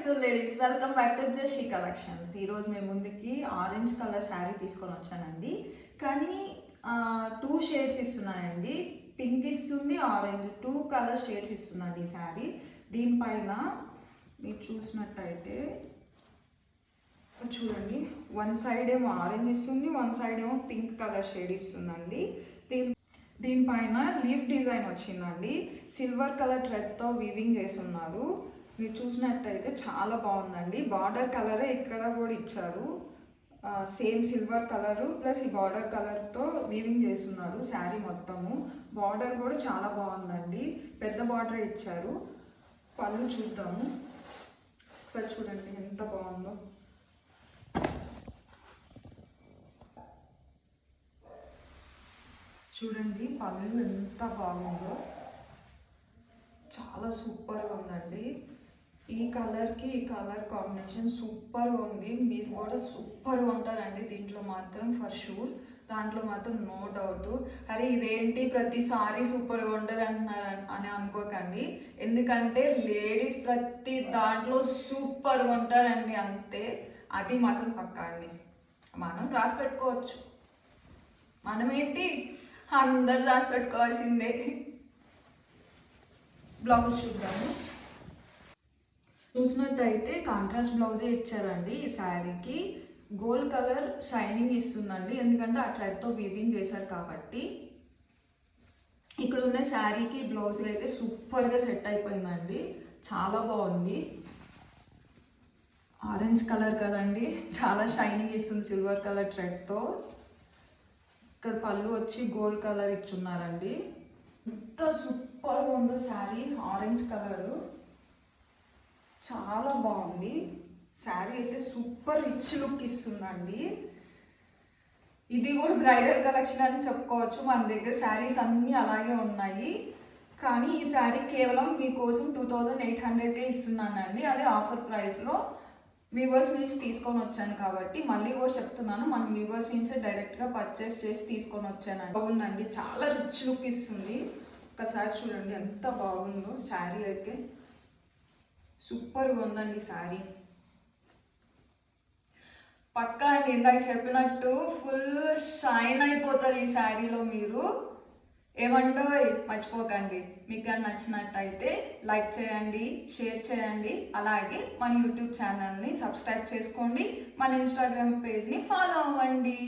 Beautiful ladies, welcome back to Jeshi collections. ఈరోజు మేము ముందుకి ఆరెంజ్ కలర్ శారీ తీసుకొని వచ్చానండి. కానీ 2 షేడ్స్ ఇస్తున్నానండి. పింక్ ఇస్తుంది, ఆరెంజ్, 2 కలర్ షేడ్స్ ఇస్తుందండి ఈ శారీ. దీనిపైన మీరు చూసినట్టయితే చూడండి, 1 సైడ్ ఏమో ఆరెంజ్ ఇస్తుంది, 1 సైడ్ ఏమో పింక్ కలర్ షేడ్ ఇస్తుందండి. దీనిపైన లీఫ్ డిజైన్ వచ్చిందండి. సిల్వర్ కలర్ థ్రెడ్తో వీవింగ్ చేసి ఉన్నారు. మీరు చూసినట్టయితే చాలా బాగుందండి. బార్డర్ కలరే ఇక్కడ కూడా ఇచ్చారు. సేమ్ సిల్వర్ కలరు ప్లస్ ఈ బార్డర్ కలర్తో వీవింగ్ చేస్తున్నారు శారీ మొత్తము. బార్డర్ కూడా చాలా బాగుందండి, పెద్ద బార్డర్ ఇచ్చారు. పళ్ళు చూద్దాము ఒకసారి, చూడండి ఎంత బాగుందో. చూడండి పళ్ళు ఎంత బాగుందో, చాలా సూపర్గా ఉందండి. ఈ కలర్కి ఈ కలర్ కాంబినేషన్ సూపర్గా ఉంది. మీరు కూడా సూపర్గా ఉంటారండి దీంట్లో మాత్రం, ఫర్ షూర్. దాంట్లో మాత్రం నో డౌట్. అరే ఇదేంటి ప్రతిసారి సూపర్గా ఉంటారు అంటున్నారు అని అనుకోకండి. ఎందుకంటే లేడీస్ ప్రతి దాంట్లో సూపర్గా ఉంటారండి, అంతే. అది మాత్రం పక్కా అండి. మనం రాసి పెట్టుకోవచ్చు, మనమేంటి అందరు రాసి పెట్టుకోవాల్సిందే. బ్లౌజ్ చూద్దాము. చూసినట్టయితే కాంట్రాస్ట్ బ్లౌజే ఇచ్చారండి ఈ శారీకి. గోల్డ్ కలర్ షైనింగ్ ఇస్తుందండి, ఎందుకంటే ఆ థ్రెడ్తో వీవింగ్ చేశారు కాబట్టి. ఇక్కడ ఉన్న శారీకి బ్లౌజ్ అయితే సూపర్గా సెట్ అయిపోయిందండి, చాలా బాగుంది. ఆరెంజ్ కలర్ కదండి, చాలా షైనింగ్ ఇస్తుంది సిల్వర్ కలర్ థ్రెడ్తో. ఇక్కడ పళ్ళు వచ్చి గోల్డ్ కలర్ ఇచ్చున్నారండి. ఎంత సూపర్గా ఉందో శారీ. ఆరెంజ్ కలరు చాలా బాగుంది. శారీ అయితే సూపర్ రిచ్ లుక్ ఇస్తుందండి. ఇది కూడా బ్రైడల్ కలెక్షన్ అని చెప్పుకోవచ్చు. మన దగ్గర శారీస్ అన్నీ అలాగే ఉన్నాయి. కానీ ఈ శారీ కేవలం మీకోసం 2800కే ఇస్తున్నానండి. అదే ఆఫర్ ప్రైస్లో వీవర్స్ నుంచి తీసుకొని వచ్చాను కాబట్టి మళ్ళీ కూడా చెప్తున్నాను, మన వీవర్స్ నుంచే డైరెక్ట్గా పర్చేస్ చేసి తీసుకొని వచ్చానండి. బాగుందండి, చాలా రిచ్ లుక్ ఇస్తుంది. ఒకసారి చూడండి ఎంత బాగుందో శారీ అయితే. సూపర్గా ఉందండి శారీ. పక్కా అండి, ఇందాక చెప్పినట్టు ఫుల్ షైన్ అయిపోతారు ఈ శారీలో మీరు. ఏమంటో మర్చిపోకండి. మీకు నచ్చినట్టయితే లైక్ చేయండి, షేర్ చేయండి. అలాగే మన యూట్యూబ్ ఛానల్ని సబ్స్క్రైబ్ చేసుకోండి, మన ఇన్స్టాగ్రామ్ పేజ్ని ఫాలో అవ్వండి.